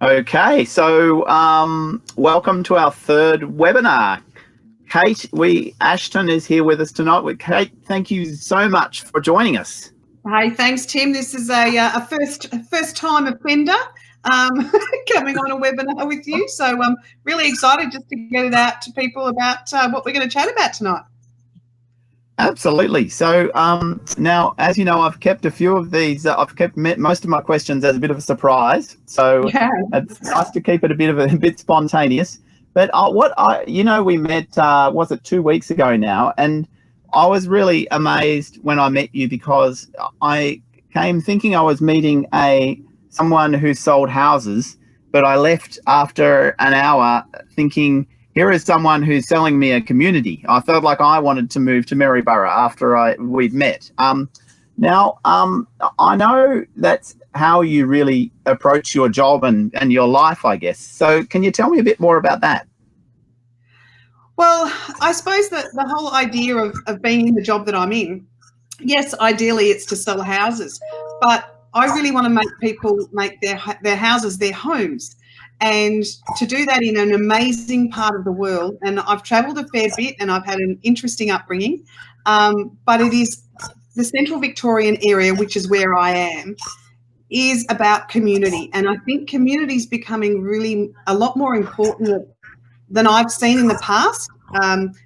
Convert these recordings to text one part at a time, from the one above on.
Okay, so welcome to our third webinar. Kate, Ashton is here with us tonight. Kate, thank you so much for joining us. Hey, thanks, Tim. This is a first time offender coming on a webinar with you. So I'm really excited just to get it out to people about what we're going to chat about tonight. Absolutely. So now, as you know, I've kept a few of these. I've kept most of my questions as a bit of a surprise. So Yeah. It's nice to keep it a bit spontaneous. But we met. Was it 2 weeks ago now? And I was really amazed when I met you because I came thinking I was meeting someone who sold houses, but I left after an hour thinking, here is someone who's selling me a community. I felt like I wanted to move to Maryborough after we'd met. Now, I know that's how you really approach your job and your life, I guess. So can you tell me a bit more about that? Well, I suppose that the whole idea of being in the job that I'm in, yes, ideally it's to sell houses, but I really want to make people make their houses their homes. And to do that in an amazing part of the world, and I've travelled a fair bit and I've had an interesting upbringing, but it is the central Victorian area, which is where I am, is about community. And I think community is becoming really a lot more important than I've seen in the past.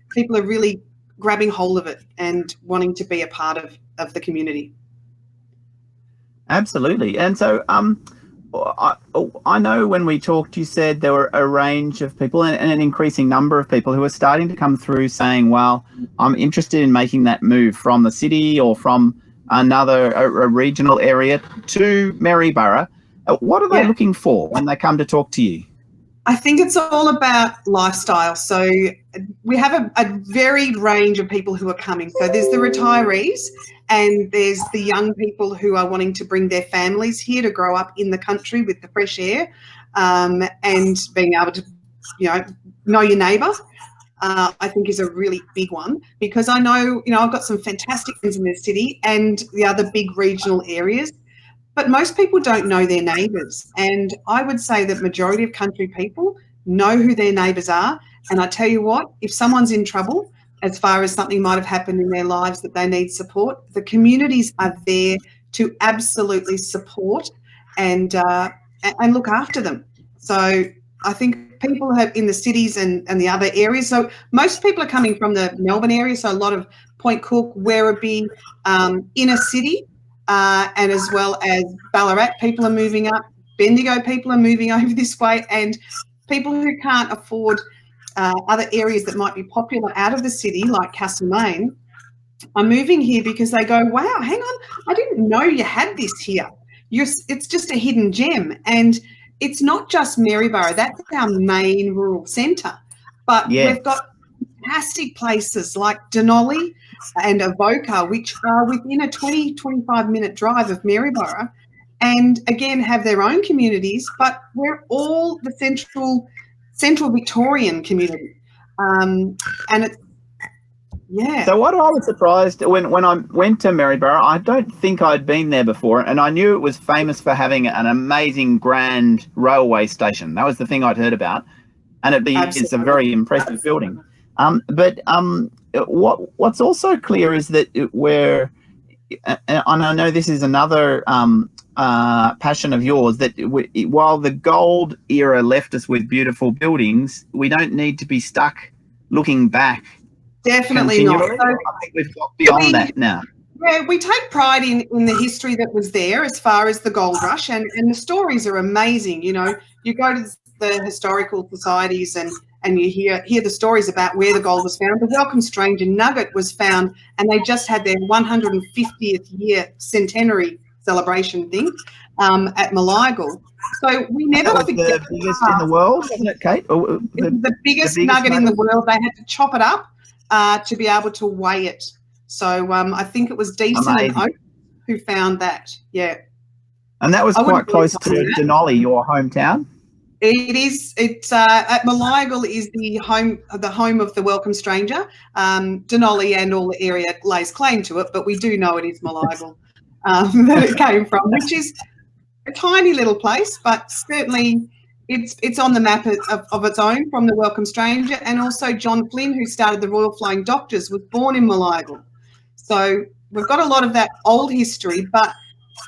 People are really grabbing hold of it and wanting to be a part of the community. Absolutely. And so I know when we talked, you said there were a range of people and an increasing number of people who are starting to come through saying, well, I'm interested in making that move from the city or from a regional area to Maryborough. What are they looking for when they come to talk to you? I think it's all about lifestyle. So we have a varied range of people who are coming. So there's the retirees and there's the young people who are wanting to bring their families here to grow up in the country with the fresh air and being able to, know your neighbour. I think is a really big one because I know, I've got some fantastic friends in the city and the other big regional areas. But most people don't know their neighbours, and I would say that majority of country people know who their neighbours are. And I tell you what, if someone's in trouble, as far as something might have happened in their lives that they need support, the communities are there to absolutely support and look after them. So I think people have in the cities and the other areas. So most people are coming from the Melbourne area, so a lot of Point Cook, Werribee, inner city. And as well as Ballarat, people are moving up. Bendigo people are moving over this way, and people who can't afford other areas that might be popular out of the city, like Castlemaine, are moving here because they go, wow, hang on, I didn't know you had this here. It's just a hidden gem. And it's not just Maryborough, that's our main rural centre. But we've got fantastic places like Denali and Avoca, which are within a 20-25 minute drive of Maryborough, and again have their own communities, but we're all the central Victorian community. And it's, So what I was surprised when I went to Maryborough, I don't think I'd been there before, and I knew it was famous for having an amazing grand railway station. That was the thing I'd heard about, and it's a very impressive building. But what's also clear is that and I know this is another passion of yours, that while the gold era left us with beautiful buildings, we don't need to be stuck looking back. Definitely not. So, I think we've got beyond that now. Yeah, we take pride in the history that was there as far as the gold rush, and the stories are amazing. You go to the historical societies and you hear the stories about where the gold was found. The Welcome Stranger nugget was found, and they just had their 150th year centenary celebration thing at Malagal. So we never forget. The biggest in the world, wasn't it, Kate? The biggest nugget in the world. They had to chop it up to be able to weigh it. So I think it was Deason and Oak who found that. Yeah. And that was quite close to Denali, your hometown. It is. It's at Malagal is the home of the Welcome Stranger. Denali and all the area lays claim to it, but we do know it is Malagal that it came from, which is a tiny little place, but certainly it's on the map of its own from the Welcome Stranger, and also John Flynn, who started the Royal Flying Doctors, was born in Malayalam. So we've got a lot of that old history, but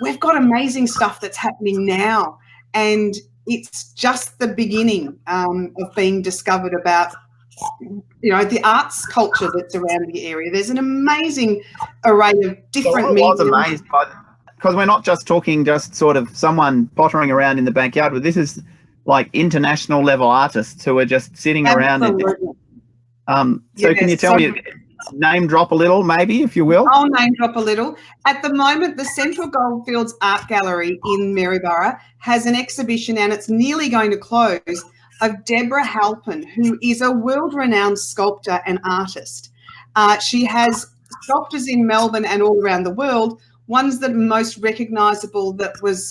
we've got amazing stuff that's happening now, and it's just the beginning of being discovered about, you know, the arts culture that's around the area. There's an amazing array of different media. I was amazed by, because we're not just talking just sort of someone pottering around in the backyard, but this is like international level artists who are just sitting around. So can you tell me, name drop a little, maybe, if you will? I'll name drop a little. At the moment, the Central Goldfields Art Gallery in Maryborough has an exhibition, and it's nearly going to close, of Deborah Halpin, who is a world-renowned sculptor and artist. She has sculptures in Melbourne and all around the world. One's the most recognisable that was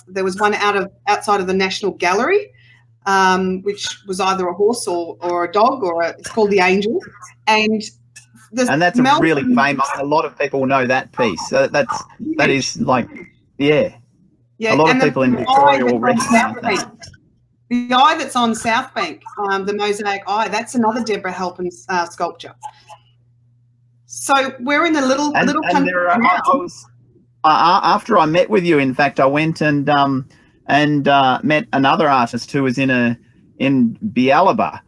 there was one outside of the National Gallery, which was either a horse or a dog, it's called the Angel, and that's really famous. A lot of people know that piece. That is like, yeah. A lot of people in Victoria will recognise that. The eye that's on South Bank, the mosaic eye, that's another Deborah Halpin sculpture. So we're in the little country. After I met with you, in fact, I went and met another artist who was in Bialaba,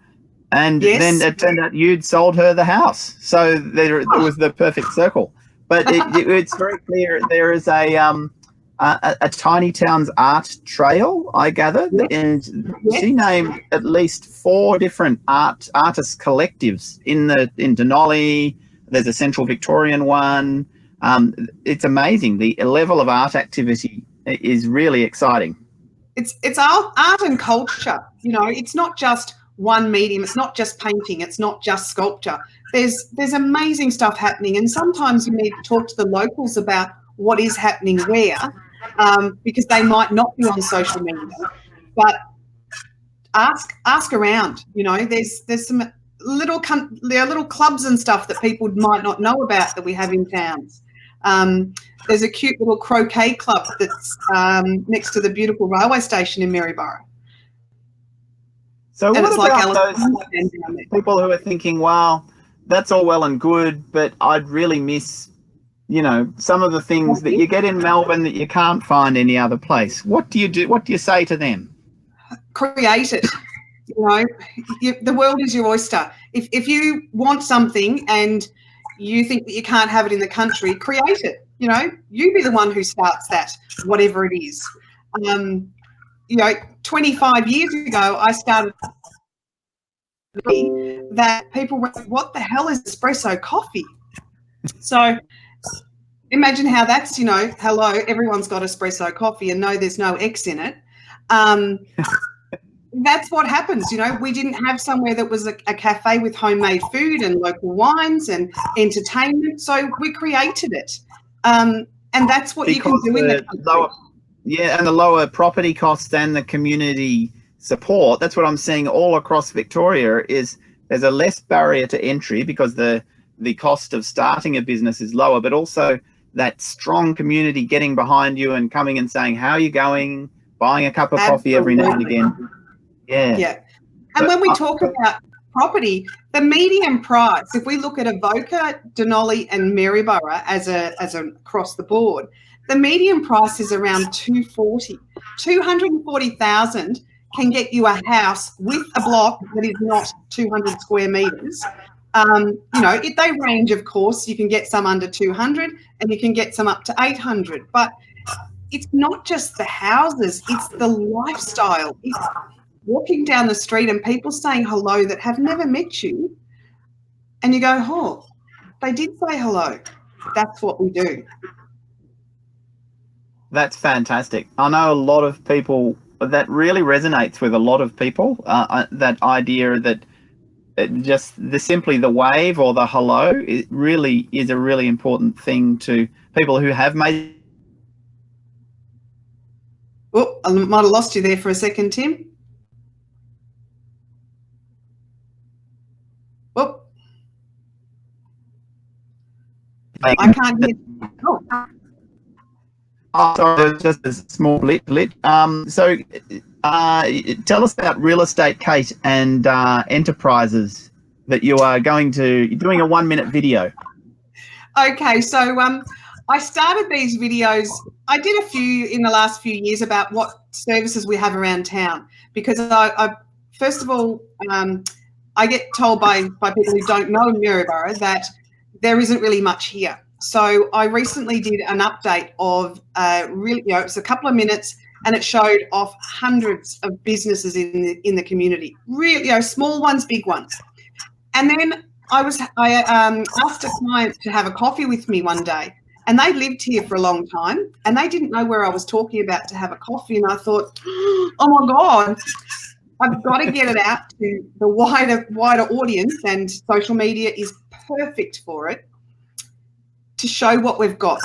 and then it turned out you'd sold her the house. So there it was the perfect circle. But it's very clear there is a tiny town's art trail, I gather, and she named at least 4 different artist collectives in Denali. There's a Central Victorian one. It's amazing. The level of art activity is really exciting. It's art and culture. You know, it's not just one medium. It's not just painting. It's not just sculpture. There's amazing stuff happening, and sometimes you need to talk to the locals about what is happening where, because they might not be on social media. But ask around. You know, there's some there are little clubs and stuff that people might not know about that we have in towns. There's a cute little croquet club that's next to the beautiful railway station in Maryborough. So what about those people who are thinking, well, that's all well and good, but I'd really miss, you know, some of the things that you get in Melbourne that you can't find any other place. What do you do? What do you say to them? Create it. You know, the world is your oyster. If you want something and you think that you can't have it in the country, create it. You know, you be the one who starts that, whatever it is. You know, 25 years ago, I started that people were, what the hell is espresso coffee? So imagine how that's, you know, hello, everyone's got espresso coffee and no, there's no X in it. That's what happens. You know, we didn't have somewhere that was a cafe with homemade food and local wines and entertainment. So we created it. And that's what you can do in the country. And the lower property costs and the community support. That's what I'm seeing all across Victoria is there's a less barrier to entry because the cost of starting a business is lower, but also that strong community getting behind you and coming and saying, how are you going? Buying a cup of coffee every now and again. Yeah. And when we talk about property, the median price, if we look at Avoca, Denali and Maryborough as across the board, the median price is around 240. 240,000 can get you a house with a block that is not 200 square metres. You know, they range, of course. You can get some under 200 and you can get some up to 800. But it's not just the houses, it's the lifestyle. It's walking down the street and people saying hello that have never met you. And you go, oh, they did say hello. That's what we do. That's fantastic. I know a lot of people, that really resonates with a lot of people, that idea that just simply the wave or the hello, it really is a really important thing to people who have made. Oh, I might have lost you there for a second, Tim. Oh, I can't hear. Oh, sorry, there's just a small blip. So Tell us about real estate, Kate, and enterprises that you are you're doing a 1-minute video. Okay, so I started these videos. I did a few in the last few years about what services we have around town, because I first of all, I get told by people who don't know Maryborough that there isn't really much here. So I recently did an update of really, it was a couple of minutes, and it showed off hundreds of businesses in the community, really, small ones, big ones. And then I asked a client to have a coffee with me one day, and they lived here for a long time, and they didn't know where I was talking about to have a coffee. And I thought, oh my God, I've got to get it out to the wider audience, and social media is perfect for it, to show what we've got.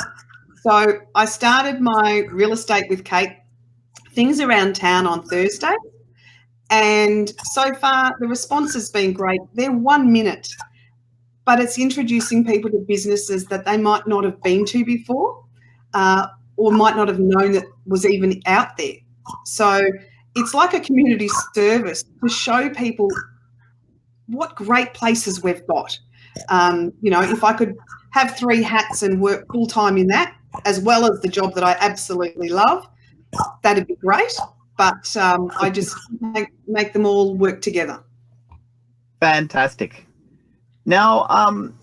So I started my Real Estate with Kate things around town on Thursday, and so far the response has been great. They're 1 minute, but it's introducing people to businesses that they might not have been to before, or might not have known that was even out there. So it's like a community service to show people what great places we've got. If I could have 3 hats and work full time in that, as well as the job that I absolutely love, that'd be great. But I just make them all work together. Fantastic. Now,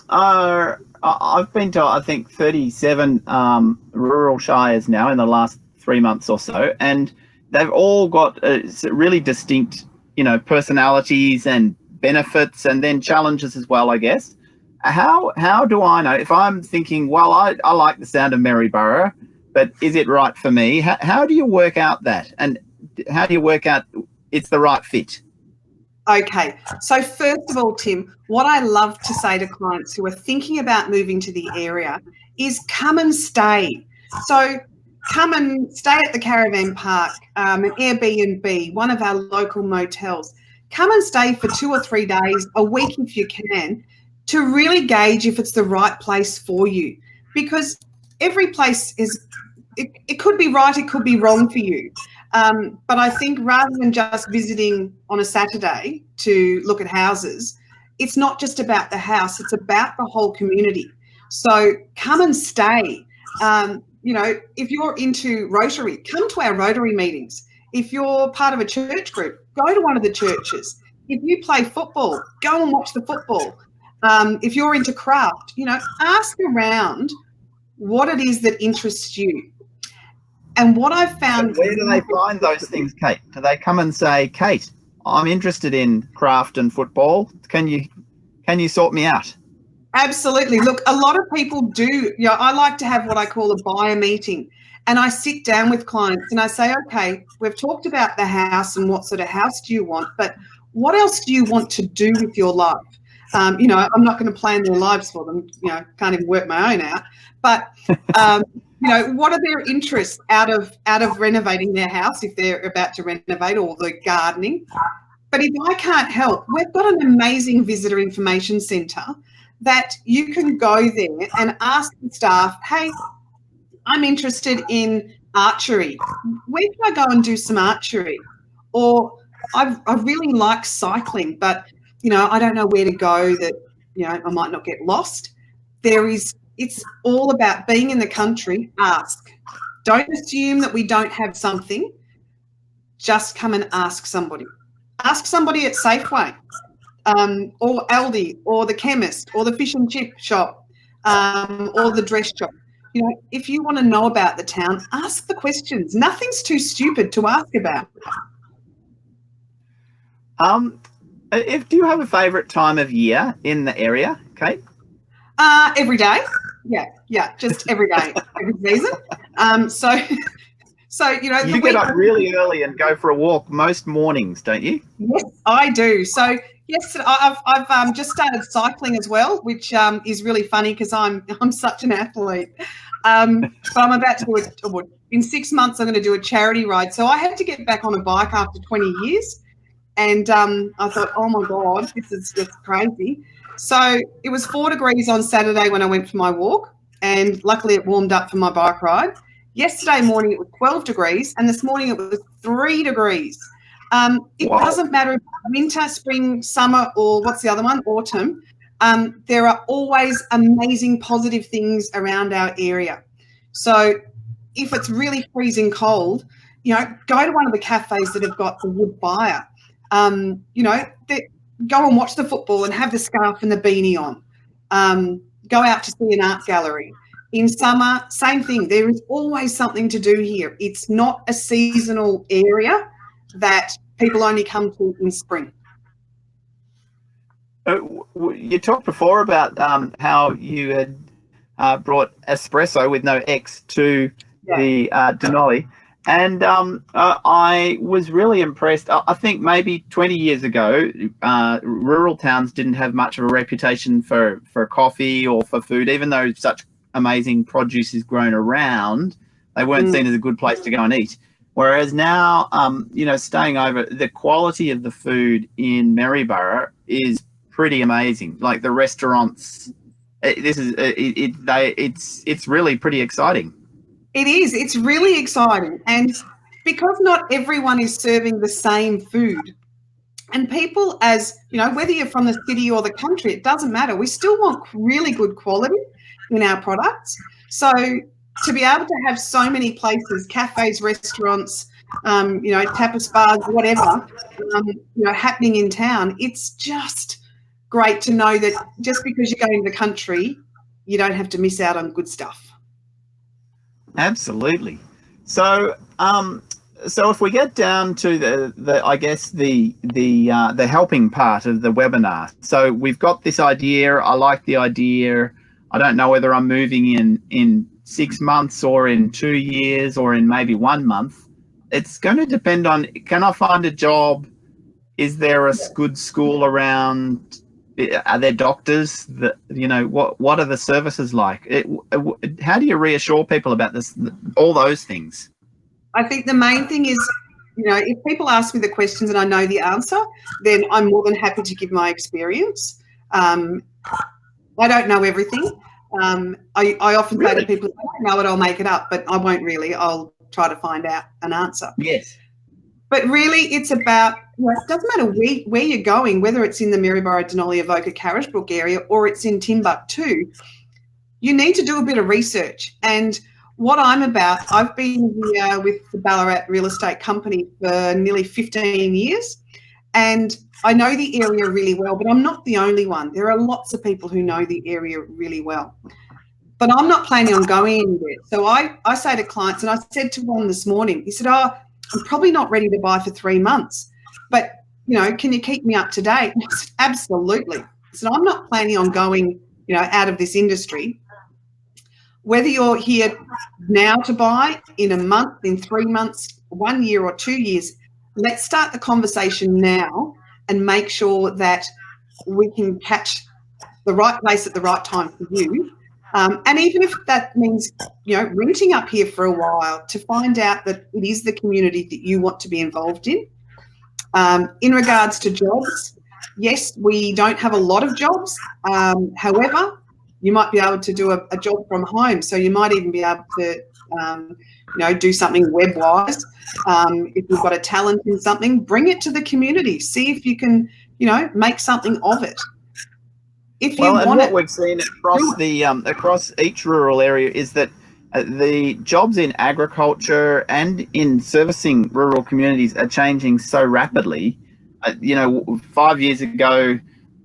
I've been to, I think, 37 rural shires now in the last 3 months or so, and they've all got really distinct, personalities and benefits, and then challenges as well, I guess. How do I know if I'm thinking, well, I like the sound of Maryborough, but is it right for me? How do you work out that, and how do you work out it's the right fit? Okay, so first of all, Tim, what I love to say to clients who are thinking about moving to the area is come and stay. So come and stay at the caravan park, an Airbnb, one of our local motels. Come and stay for 2 or 3 days, a week if you can, to really gauge if it's the right place for you. Because every place it could be right, it could be wrong for you. But I think rather than just visiting on a Saturday to look at houses, it's not just about the house, it's about the whole community. So come and stay. If you're into Rotary, come to our Rotary meetings. If you're part of a church group, go to one of the churches. If you play football, go and watch the football. If you're into craft, ask around what it is that interests you. And what I've found... Where do they find those things, Kate? Do they come and say, Kate, I'm interested in craft and football. Can you sort me out? Absolutely. Look, a lot of people do. I like to have what I call a buyer meeting. And I sit down with clients and I say, okay, we've talked about the house and what sort of house do you want, but what else do you want to do with your life? I'm not going to plan their lives for them. Can't even work my own out. But... what are their interests out of renovating their house if they're about to renovate, or the gardening? But if I can't help, we've got an amazing visitor information centre that you can go there and ask the staff, hey, I'm interested in archery. Where can I go and do some archery? Or I really like cycling, but, I don't know where to go that, I might not get lost. It's all about being in the country. Ask. Don't assume that we don't have something. Just come and ask somebody. Ask somebody at Safeway, or Aldi, or the chemist, or the fish and chip shop, or the dress shop. If you want to know about the town, ask the questions. Nothing's too stupid to ask about. Do you have a favourite time of year in the area, Kate? Every day. Yeah, just every day, every season. You get up really early and go for a walk most mornings, don't you? Yes, I do. So yes, I've just started cycling as well, which is really funny because I'm such an athlete. But I'm about to do in 6 months. I'm going to do a charity ride. So I had to get back on a bike after 20 years, and I thought, oh my God, this is just crazy. So it was 4 degrees on Saturday when I went for my walk, and luckily it warmed up for my bike ride. Yesterday morning it was 12 degrees, and this morning it was 3 degrees. It Wow. doesn't matter if it's winter, spring, summer, or what's the other one, autumn. There are always amazing positive things around our area. So if it's really freezing cold, go to one of the cafes that have got the wood fire. Go and watch the football and have the scarf and the beanie on. Go out to see an art gallery. In summer, same thing. There is always something to do here. It's not a seasonal area that people only come to in spring. You talked before about how you had brought espresso with no X to the Denali. And I was really impressed. I think maybe 20 years ago, rural towns didn't have much of a reputation for coffee or for food, even though such amazing produce is grown around. They weren't seen as a good place to go and eat. Whereas now, staying over, the quality of the food in Maryborough is pretty amazing. Like the restaurants, it's really pretty exciting. It is. It's really exciting. And because not everyone is serving the same food, and people, as whether you're from the city or the country, it doesn't matter. We still want really good quality in our products. So to be able to have so many places, cafes, restaurants, tapas bars, whatever, happening in town, it's just great to know that just because you're going to the country, you don't have to miss out on good stuff. Absolutely. So, so if we get down to the helping part of the webinar. So we've got this idea. I like the idea. I don't know whether I'm moving in 6 months or in 2 years or in maybe 1 month. It's going to depend on, can I find a job? Is there a good school around? Are there doctors that, what are the services like? How do you reassure people about this, all those things? I think the main thing is, if people ask me the questions and I know the answer, then I'm more than happy to give my experience. I don't know everything. I often say to people, I don't know it, I'll make it up, but I won't really. I'll try to find out an answer. Yes. But really, it's about, it doesn't matter where you're going, whether it's in the Maryborough, Denali, Avoca, Carriagebrook area or it's in Timbuktu, you need to do a bit of research. And what I'm about, I've been here with the Ballarat Real Estate Company for nearly 15 years, and I know the area really well, but I'm not the only one. There are lots of people who know the area really well. But I'm not planning on going anywhere. So I say to clients, and I said to one this morning, he said, I'm probably not ready to buy for 3 months, but, can you keep me up to date? I said, absolutely. I said, I'm not planning on going, out of this industry. Whether you're here now to buy, in a month, in 3 months, 1 year or 2 years, let's start the conversation now and make sure that we can catch the right place at the right time for you. And even if that means, renting up here for a while to find out that it is the community that you want to be involved in. In regards to jobs, yes, we don't have a lot of jobs. However, you might be able to do a job from home. So you might even be able to, do something web-wise. If you've got a talent in something, bring it to the community. See if you can, make something of it. If you want what we've seen across each rural area is that the jobs in agriculture and in servicing rural communities are changing so rapidly. 5 years ago,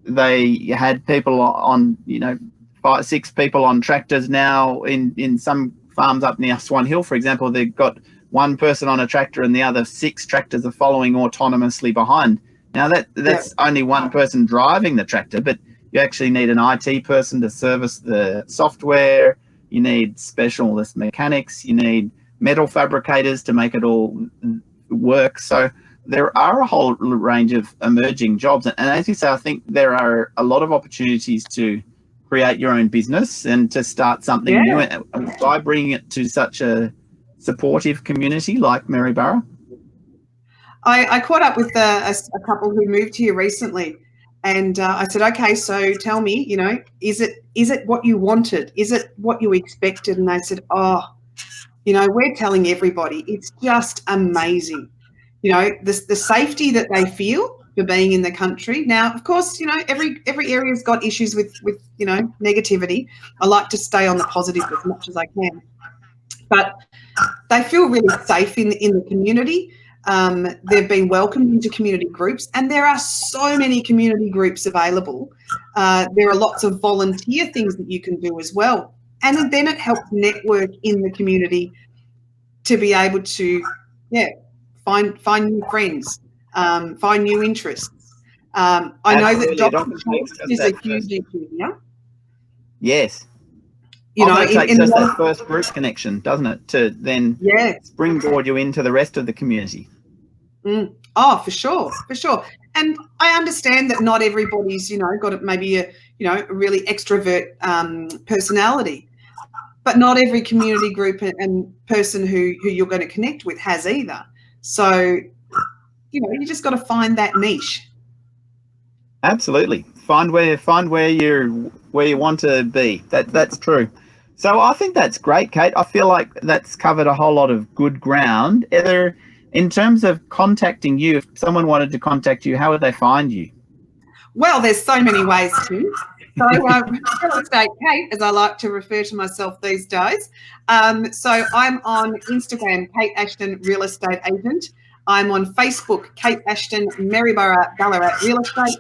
they had people on, 5, 6 people on tractors. Now in some farms up near Swan Hill, for example, they've got one person on a tractor and the other 6 tractors are following autonomously behind. Now that's only one person driving the tractor, but you actually need an IT person to service the software. You need specialist mechanics. You need metal fabricators to make it all work. So there are a whole range of emerging jobs. And as you say, I think there are a lot of opportunities to create your own business and to start something new by bringing it to such a supportive community like Maryborough. I caught up with a couple who moved here recently. And I said, okay, so tell me, is it what you wanted? Is it what you expected? And they said, You know, we're telling everybody it's just amazing. You know, the safety that they feel for being in the country. Now, of course, you know, every area's got issues with you know, negativity. I like to stay on the positive as much as I can, but they feel really safe in the community. They've been welcomed into community groups, and there are so many community groups available. There are lots of volunteer things that you can do as well. And then it helps network in the community to be able to, yeah, find new friends, find new interests. I Absolutely. know that documentation is a huge issue, yeah? Yes. You know, often it takes just that first group connection, doesn't it, to then springboard you into the rest of the community. Oh, for sure, for sure. And I understand that not everybody's, you know, got maybe a, you know, a really extrovert personality, but not every community group and person who you're going to connect with has either. So, you know, you just got to find that niche. Absolutely. Find where you want to be. That's true. So I think that's great, Kate. I feel like that's covered a whole lot of good ground. In terms of contacting you, if someone wanted to contact you, how would they find you? Well, there's so many ways to. So real estate Kate, as I like to refer to myself these days. So I'm on Instagram, Kate Ashton Real Estate Agent. I'm on Facebook, Kate Ashton Maryborough Ballarat Real Estate.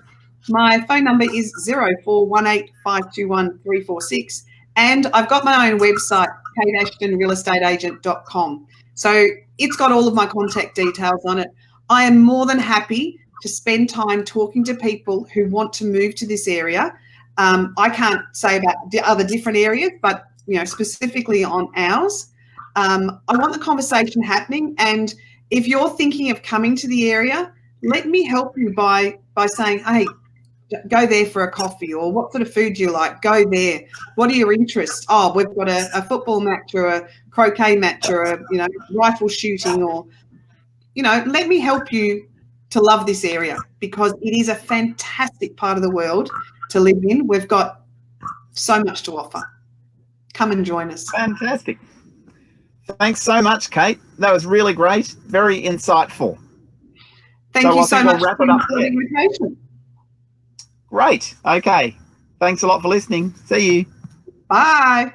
My phone number is 0418 521 346. And I've got my own website, kateashtonrealestateagent.com. So it's got all of my contact details on it. I am more than happy to spend time talking to people who want to move to this area. I can't say about the other different areas, but you know, specifically on ours. I want the conversation happening, and if you're thinking of coming to the area, let me help you by saying, hey, go there for a coffee, or what sort of food do you like? Go there. What are your interests? Oh, we've got a football match or a croquet match or a, you know, rifle shooting, or, you know, let me help you to love this area, because it is a fantastic part of the world to live in. We've got so much to offer. Come and join us. Fantastic. Much, Kate. That was really great. Very insightful. Thank you so much for the invitation. Great. Okay. Thanks a lot for listening. See you. Bye.